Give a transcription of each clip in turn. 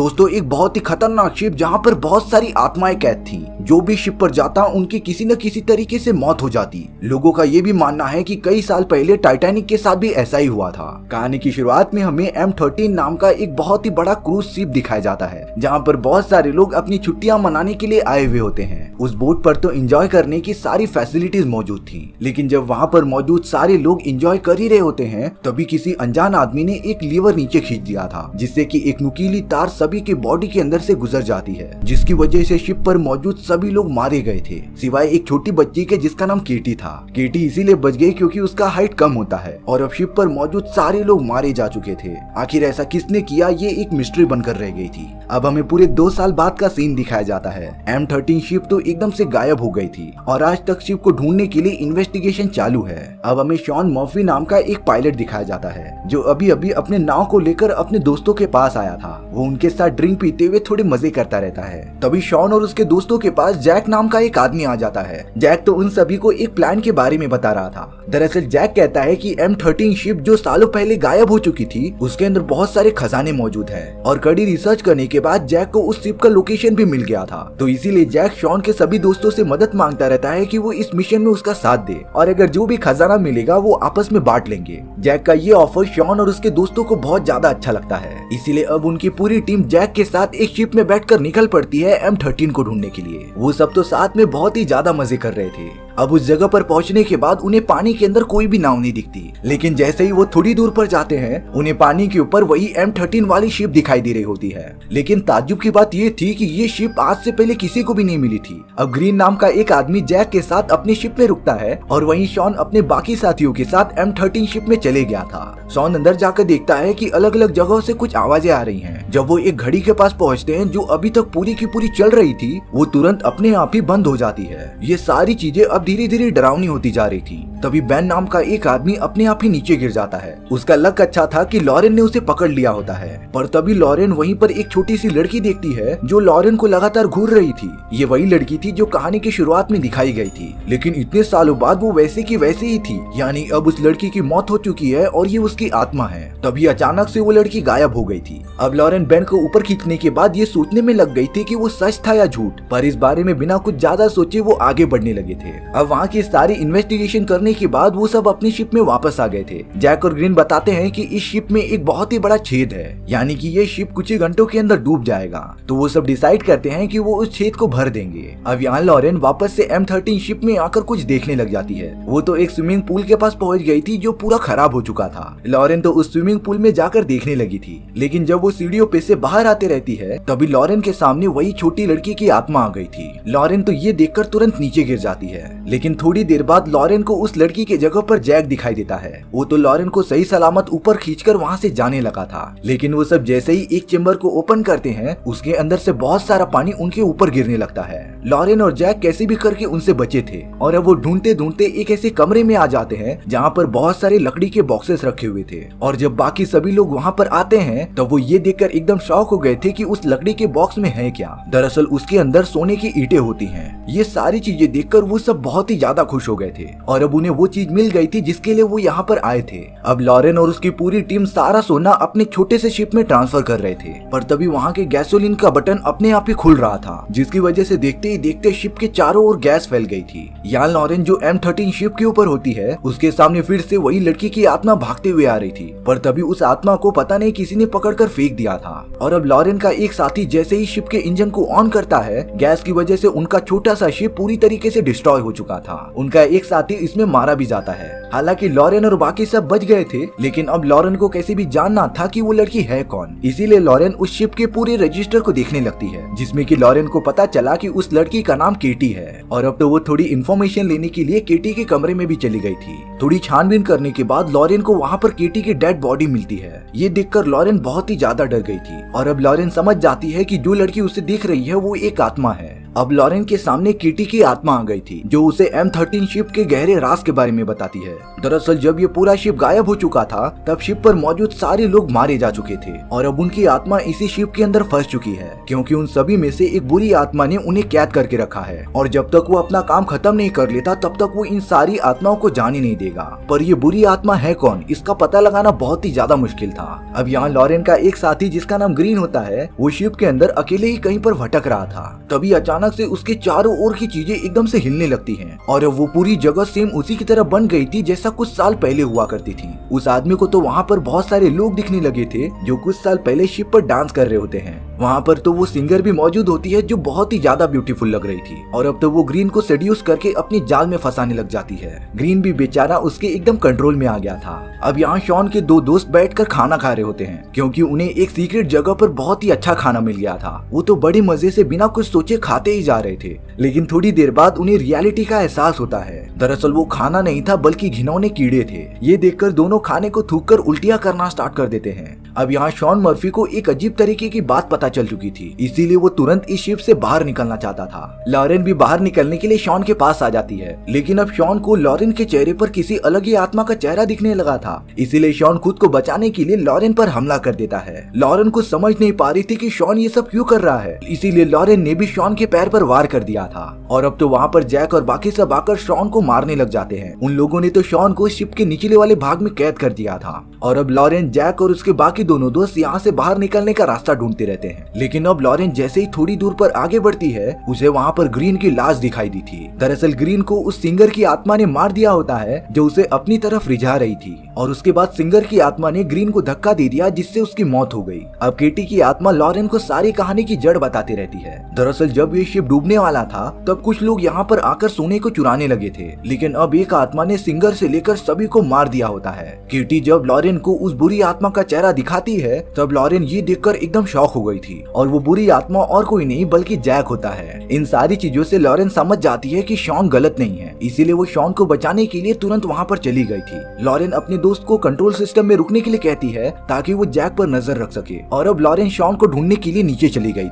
दोस्तों एक बहुत ही खतरनाक शिप जहाँ पर बहुत सारी आत्माएं कैद थी। जो भी शिप पर जाता उनकी किसी न किसी तरीके से मौत हो जाती। लोगों का ये भी मानना है कि कई साल पहले टाइटैनिक के साथ भी ऐसा ही हुआ था। कहानी की शुरुआत में हमें M13 नाम का एक बहुत ही बड़ा क्रूज शिप दिखाया जाता है, जहाँ पर बहुत सारे लोग अपनी छुट्टियां मनाने के लिए आए हुए होते हैं। उस बोट पर तो एंजॉय करने की सारी फैसिलिटीज मौजूद थी, लेकिन जब वहाँ पर मौजूद सारे लोग एंजॉय कर ही रहे होते हैं तभी किसी अनजान आदमी ने एक लीवर नीचे खींच दिया था, जिससे कि एक नुकीली तार सभी के बॉडी के अंदर से गुजर जाती है, जिसकी वजह से शिप पर मौजूद सभी लोग मारे गए थे सिवाय एक छोटी बच्ची के जिसका नाम केटी था। केटी इसीलिए बच गई क्योंकि उसका हाइट कम होता है और अब शिप पर मौजूद सारे लोग मारे जा चुके थे। आखिर ऐसा किसने किया ये एक मिस्ट्री बनकर रह गई थी। अब हमें पूरे 2 साल बाद का सीन दिखाया जाता है। M13 शिप तो एकदम से गायब हो गई थी और आज तक शिप को ढूंढने के लिए इन्वेस्टिगेशन चालू है। अब हमें शॉन मर्फी नाम का एक पायलट दिखाया जाता है जो अभी अभी अपने नाव को लेकर अपने दोस्तों के पास आया था। वो उनके साथ ड्रिंक पीते हुए थोड़े मजे करता रहता है। तभी शॉन और उसके दोस्तों के पास जैक नाम का एक आदमी आ जाता है। जैक तो उन सभी को एक प्लान के बारे में बता रहा था। दरअसल जैक कहता है कि M13 शिप जो सालों पहले गायब हो चुकी थी उसके अंदर बहुत सारे खजाने मौजूद है और कड़ी रिसर्च करने के बाद जैक को उस शिप का लोकेशन भी मिल गया था। तो इसीलिए जैक शॉन के सभी दोस्तों से मदद मांगता रहता है कि वो इस मिशन में उसका साथ दे और अगर जो भी खजाना मिलेगा वो आपस में बांट लेंगे। जैक का ये ऑफर शॉन और उसके दोस्तों को बहुत ज्यादा अच्छा लगता है, इसीलिए अब उनकी पूरी टीम जैक के साथ एक शिप में बैठकर निकल पड़ती है M13 को ढूंढने के लिए। वो सब तो साथ में बहुत ही ज्यादा मजे कर रहे थे। अब उस जगह पर पहुंचने के बाद उन्हें पानी के अंदर कोई भी नाव नहीं दिखती, लेकिन जैसे ही वो थोड़ी दूर पर जाते हैं उन्हें पानी के ऊपर वही M13 वाली शिप दिखाई दे रही होती है। लेकिन ताज्जुब की बात ये थी कि ये शिप आज से पहले किसी को भी नहीं मिली थी। अब ग्रीन नाम का एक आदमी जैक के साथ अपनी शिप में रुकता है और वहीं शॉन अपने बाकी साथियों के साथ M13 शिप में चले गया था। शॉन अंदर जाकर देखता है कि अलग अलग जगहों से कुछ आवाजें आ रही हैं। जब वो एक घड़ी के पास पहुंचते हैं जो अभी तक पूरी की पूरी चल रही थी वो तुरंत अपने आप ही बंद हो जाती है। ये सारी चीजें अब धीरे धीरे डरावनी होती जा रही थी। तभी बैन नाम का एक आदमी अपने आप ही नीचे गिर जाता है। उसका लक अच्छा था कि लॉरेन ने उसे पकड़ लिया होता है, पर तभी लॉरेन वहीं पर एक छोटी सी लड़की देखती है जो लॉरेन को लगातार घूर रही थी। ये वही लड़की थी जो कहानी की शुरुआत में दिखाई गई थी, लेकिन इतने सालों बाद वो वैसे की वैसे ही थी, यानी अब उस लड़की की मौत हो चुकी है और ये उसकी आत्मा है। तभी अचानक से वो लड़की गायब हो गई थी। अब लॉरेन बैन को ऊपर खींचने के बाद ये सोचने में लग गई थी कि वो सच था या झूठ, पर इस बारे में बिना कुछ ज्यादा सोचे वो आगे बढ़ने लगे थे। अब वहाँ की सारी इन्वेस्टिगेशन करने के बाद वो सब अपनी शिप में वापस आ गए थे। जैक और ग्रीन बताते हैं कि इस शिप में एक बहुत ही बड़ा छेद है, यानी कि ये शिप कुछ ही घंटों के अंदर डूब जाएगा। तो वो सब डिसाइड करते हैं कि वो उस छेद को भर देंगे। अब यहाँ लॉरेन वापस से M13 शिप में आकर कुछ देखने लग जाती है। वो तो एक स्विमिंग पूल के पास पहुंच गई थी जो पूरा खराब हो चुका था। लॉरेन तो उस स्विमिंग पूल में जाकर देखने लगी थी, लेकिन जब वो सीढ़ियों पे से बाहर आते रहती है तभी लॉरेन के सामने वही छोटी लड़की की आत्मा आ गई थी। लॉरेन तो ये देखकर तुरंत नीचे गिर जाती है, लेकिन थोड़ी देर बाद लॉरेन को उस लड़की के जगह पर जैक दिखाई देता है। वो तो लॉरेन को सही सलामत ऊपर खींचकर वहाँ से जाने लगा था, लेकिन वो सब जैसे ही एक चेम्बर को ओपन करते हैं उसके अंदर से बहुत सारा पानी उनके ऊपर गिरने लगता है। लॉरेन और जैक कैसे भी करके उनसे बचे थे और अब वो ढूंढते ढूंढते एक ऐसे कमरे में आ जाते हैं जहाँ पर बहुत सारे लकड़ी के बॉक्सेस रखे हुए थे। और जब बाकी सभी लोग वहाँ पर आते हैं तो वो ये देखकर एकदम शॉक हो गए थे कि उस लकड़ी के बॉक्स में है क्या। दरअसल उसके अंदर सोने की ईंटें होती हैं। ये सारी चीजें देखकर वो सब बहुत ही ज्यादा खुश हो गए थे और अब उन्हें वो चीज मिल गई थी जिसके लिए वो यहाँ पर आए थे। अब लॉरेन और उसकी पूरी टीम सारा सोना अपने छोटे से शिप में ट्रांसफर कर रहे थे, पर तभी वहाँ के गैसोलीन का बटन अपने आप ही खुल रहा था, जिसकी वजह से देखते ही देखते शिप के चारों ओर गैस फैल गई थी। यहाँ लॉरेन जो M13 शिप के ऊपर होती है उसके सामने फिर से वही लड़की की आत्मा भागते हुए आ रही थी, पर तभी उस आत्मा को पता नहीं किसी ने पकड़कर फेंक दिया था। और अब लॉरेन का एक साथी जैसे ही शिप के इंजन को ऑन करता है गैस की वजह से उनका छोटा सा शिप पूरी तरीके से डिस्ट्रॉय हो चुका था। उनका एक साथी इसमें मारा भी जाता है। हालांकि लॉरेन और बाकी सब बच गए थे, लेकिन अब लॉरेन को कैसे भी जानना था कि वो लड़की है कौन। इसीलिए लॉरेन उस शिप के पूरे रजिस्टर को देखने लगती है, जिसमें कि लॉरेन को पता चला कि उस लड़की का नाम केटी है। और अब तो वो थोड़ी इन्फॉर्मेशन लेने के लिए केटी के कमरे में भी चली गई थी। थोड़ी छानबीन करने के बाद लॉरेन को वहाँ पर केटी की डेड बॉडी मिलती है। ये देखकर लॉरेन बहुत ही ज्यादा डर गई थी और अब लॉरेन समझ जाती है कि जो लड़की उसे दिख रही है वो एक आत्मा है। अब लॉरेन के सामने केटी की आत्मा आ गई थी जो उसे M13 शिप के गहरे राज के बारे में बताती है। दरअसल जब ये पूरा शिप गायब हो चुका था तब शिप पर मौजूद सारे लोग मारे जा चुके थे और अब उनकी आत्मा इसी शिप के अंदर फंस चुकी है, क्योंकि उन सभी में से एक बुरी आत्मा ने उन्हें कैद कैद करके रखा है और जब तक वो अपना काम खत्म नहीं कर लेता तब तक वो इन सारी आत्माओं को जाने नहीं देगा। पर ये बुरी आत्मा है कौन, इसका पता लगाना बहुत ही ज्यादा मुश्किल था। अब यहाँ लॉरेन का एक साथी जिसका नाम ग्रीन होता है वो शिप के अंदर अकेले ही कहीं पर भटक रहा था। तभी अचानक से उसके चारों ओर की चीजें एकदम से हिलने लगती हैं और वो पूरी जगह सेम उसी की तरह बन गई थी जैसा कुछ साल पहले हुआ करती थी। उस आदमी को तो वहाँ पर बहुत सारे लोग दिखने लगे थे जो कुछ साल पहले शिप पर डांस कर रहे होते हैं। वहाँ पर तो वो सिंगर भी मौजूद होती है जो बहुत ही ज्यादा ब्यूटीफुल लग रही थी और अब तो वो ग्रीन को सेड्यूस करके अपनी जाल में फंसाने लग जाती है। ग्रीन भी बेचारा उसके एकदम कंट्रोल में आ गया था। अब यहाँ शॉन के दो दोस्त बैठकर खाना खा रहे होते हैं क्योंकि उन्हें एक सीक्रेट जगह पर बहुत ही अच्छा खाना मिल गया था। वो तो बड़ी मजे से बिना कुछ सोचे खाते ही जा रहे थे, लेकिन थोड़ी देर बाद उन्हें रियलिटी का एहसास होता है। दरअसल वो खाना नहीं था बल्कि घिनौने कीड़े थे। ये देखकर दोनों खाने को थूक कर उल्टियां करना स्टार्ट कर देते हैं। अब यहाँ शॉन मर्फी को एक अजीब तरीके की बात पता चल चुकी थी, इसीलिए वो तुरंत इस शिप से बाहर निकलना चाहता था। लॉरेन भी बाहर निकलने के लिए शॉन के पास आ जाती है, लेकिन अब शॉन को लॉरेन के चेहरे पर किसी अलग ही आत्मा का चेहरा दिखने लगा था। इसीलिए शॉन खुद को बचाने के लिए लॉरेन पर हमला कर देता है। लॉरेन को समझ नहीं पा रही थी कि शॉन ये सब क्यों कर रहा है, इसीलिए लॉरेन ने भी शॉन के पैर पर वार कर दिया था और अब तो वहाँ पर जैक और बाकी सब आकर शॉन को मारने लग जाते हैं। उन लोगों ने तो शॉन को शिप के निचले वाले भाग में कैद कर दिया था और अब लॉरेन, जैक और उसके बाकी दोनों दोस्त यहाँ से बाहर निकलने का रास्ता ढूंढते रहते हैं। लेकिन अब लॉरेन जैसे ही थोड़ी दूर पर आगे बढ़ती है उसे वहाँ पर ग्रीन की लाश दिखाई दी थी। दरअसल ग्रीन को उस सिंगर की आत्मा ने मार दिया होता है जो उसे अपनी तरफ रिझा रही थी और उसके बाद सिंगर की आत्मा ने ग्रीन को धक्का दे दिया जिससे उसकी मौत हो गई। अब केटी की आत्मा लॉरेन को सारी कहानी की जड़ बताती रहती है। दरअसल जब ये शिप डूबने वाला था तब कुछ लोग यहाँ पर आकर सोने को चुराने लगे थे, लेकिन अब एक आत्मा ने सिंगर से लेकर सभी को मार दिया होता है। केटी जब लॉरेन को उस बुरी आत्मा का चेहरा दिखाती है तब लॉरेन ये देखकर एकदम शॉक हो गई थी और वो बुरी आत्मा और कोई नहीं बल्कि जैक होता है। इन सारी चीजों से लॉरेन समझ जाती है कि शॉन गलत नहीं है, इसीलिए वो शॉन को बचाने के लिए तुरंत वहाँ पर चली गई थी। लॉरेन अपने दोस्त को कंट्रोल सिस्टम में रुकने के लिए कहती है ताकि वो जैक पर नजर रख सके और अब लॉरेन शॉन को ढूंढने के लिए नीचे चली गई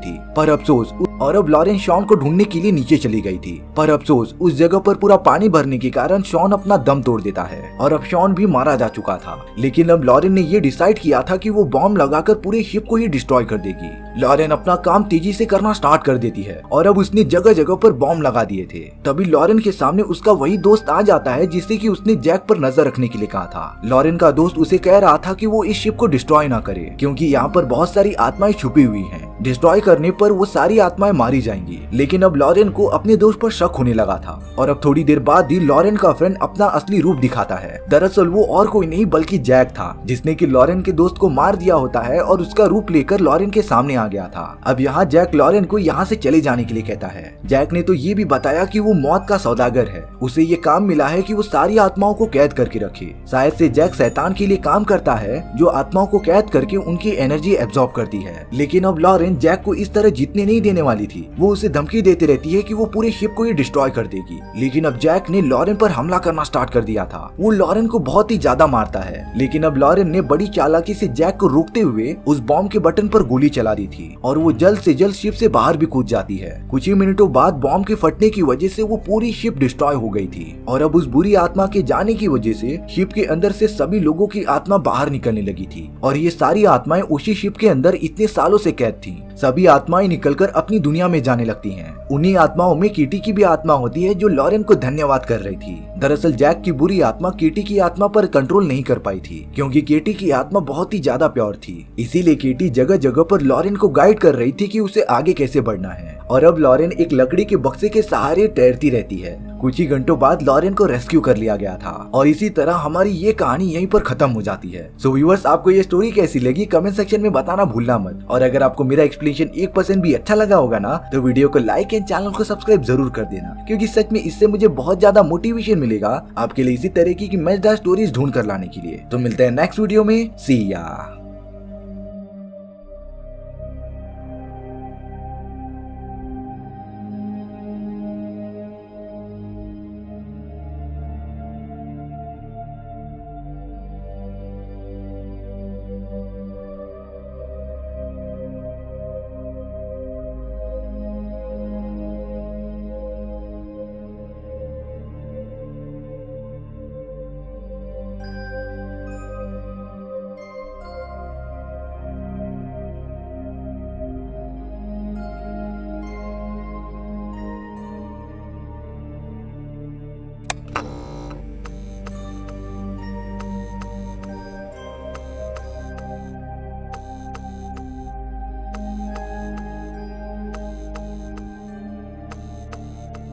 थी। पर अफसोस उस जगह पर पूरा पानी भरने के कारण शॉन अपना दम तोड़ देता है और अब शॉन भी मारा जा चुका था। लेकिन अब लॉरेन ने ये डिसाइड किया था कि वो बॉम्ब लगाकर पूरे शिप को ही डिस्ट्रॉय कर देगी। लॉरेन अपना काम तेजी से करना स्टार्ट कर देती है और अब उसने जगह जगह पर बॉम्ब लगा दिए थे। तभी लॉरेन के सामने उसका वही दोस्त आ जाता है जिससे कि उसने जैक पर नजर रखने के लिए कहा था। लॉरेन का दोस्त उसे कह रहा था कि वो इस शिप को डिस्ट्रॉय ना करे क्योंकि यहाँ पर बहुत सारी आत्माएं छुपी हुई हैं। डिस्ट्रॉय करने पर वो सारी आत्माएं मारी जाएंगी। लेकिन अब लॉरेन को अपने दोस्त पर शक होने लगा था और अब थोड़ी देर बाद ही लॉरेन का फ्रेंड अपना असली रूप दिखाता है। दरअसल वो और कोई नहीं बल्कि जैक था जिसने कि लॉरेन के दोस्त को मार दिया होता है और उसका रूप लेकर लॉरेन के सामने आ गया था। अब यहाँ जैक लॉरेन को यहाँ से चले जाने के लिए कहता है। जैक ने तो ये भी बताया कि वो मौत का सौदागर है, उसे ये काम मिला है कि वो सारी आत्माओं को कैद करके रखे। शायद से जैक शैतान के लिए काम करता है जो आत्माओं को कैद करके उनकी एनर्जी एब्जॉर्ब करती है। लेकिन अब लॉरेन जैक को इस तरह जीतने नहीं देने वाली थी। वो उसे धमकी देती रहती है कि वो पूरे शिप को ही डिस्ट्रॉय कर देगी। लेकिन अब जैक ने लॉरेन पर हमला करना स्टार्ट कर दिया था। वो लॉरेन को बहुत ही ज्यादा मारता है, लेकिन अब लॉरेन ने बड़ी चालाकी से जैक को रोकते हुए उस बॉम्ब के बटन पर गोली चला दी थी और वो जल्द से जल्द शिप से बाहर भी कूद जाती है। कुछ ही मिनटों बाद बॉम्ब के फटने की वजह से वो पूरी शिप डिस्ट्रॉय हो गई थी और अब उस बुरी आत्मा के जाने की वजह से शिप के अंदर से सभी लोगों की आत्मा बाहर निकलने लगी थी और ये सारी आत्माएं उसी शिप के अंदर इतने सालों से कैद थी। सभी आत्माएं निकलकर अपनी दुनिया में जाने लगती हैं। उन्हीं आत्माओं में केटी की भी आत्मा होती है जो लॉरेन को धन्यवाद कर रही थी। दरअसल जैक की बुरी आत्मा केटी की आत्मा पर कंट्रोल नहीं कर पाई थी क्योंकि केटी की आत्मा बहुत ही ज्यादा प्योर थी। इसीलिए केटी जगह जगह पर लॉरेन को गाइड कर रही थी कि उसे आगे कैसे बढ़ना है और अब लॉरेन एक लकड़ी के बक्से के सहारे तैरती रहती है। कुछ ही घंटों बाद लॉरेन को रेस्क्यू कर लिया गया था और इसी तरह हमारी ये कहानी यहीं पर खत्म हो जाती है। सो व्यूअर्स, आपको ये स्टोरी कैसी लगी कमेंट सेक्शन में बताना भूलना मत और अगर आपको मेरा एक्सप्लेनेशन 1% भी अच्छा लगा होगा ना तो वीडियो को लाइक एंड चैनल को सब्सक्राइब जरूर कर देना क्योंकि सच में इससे मुझे बहुत ज्यादा मोटिवेशन मिलेगा आपके लिए इसी तरह की मजेदार स्टोरीज ढूंढ कर लाने के लिए। तो मिलते हैं नेक्स्ट वीडियो में। सी या।